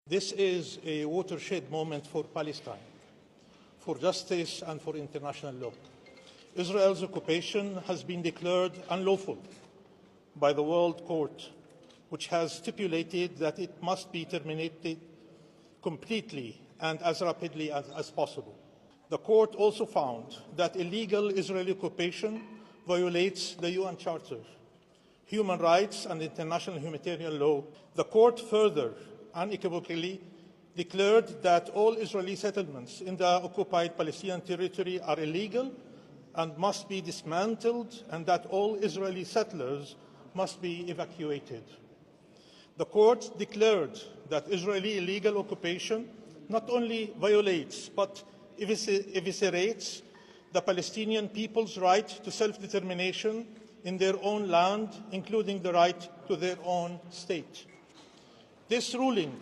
This is a watershed moment for Palestine, for justice and for international law. Israel's occupation has been declared unlawful by the World Court, which has stipulated that it must be terminated completely and as rapidly as possible. The court also found that illegal Israeli occupation violates the UN Charter, human rights and international humanitarian law. The court further unequivocally declared that all Israeli settlements in the occupied Palestinian territory are illegal and must be dismantled, and that all Israeli settlers must be evacuated. The court declared that Israeli illegal occupation not only violates but eviscerates the Palestinian people's right to self-determination in their own land, including the right to their own state. This ruling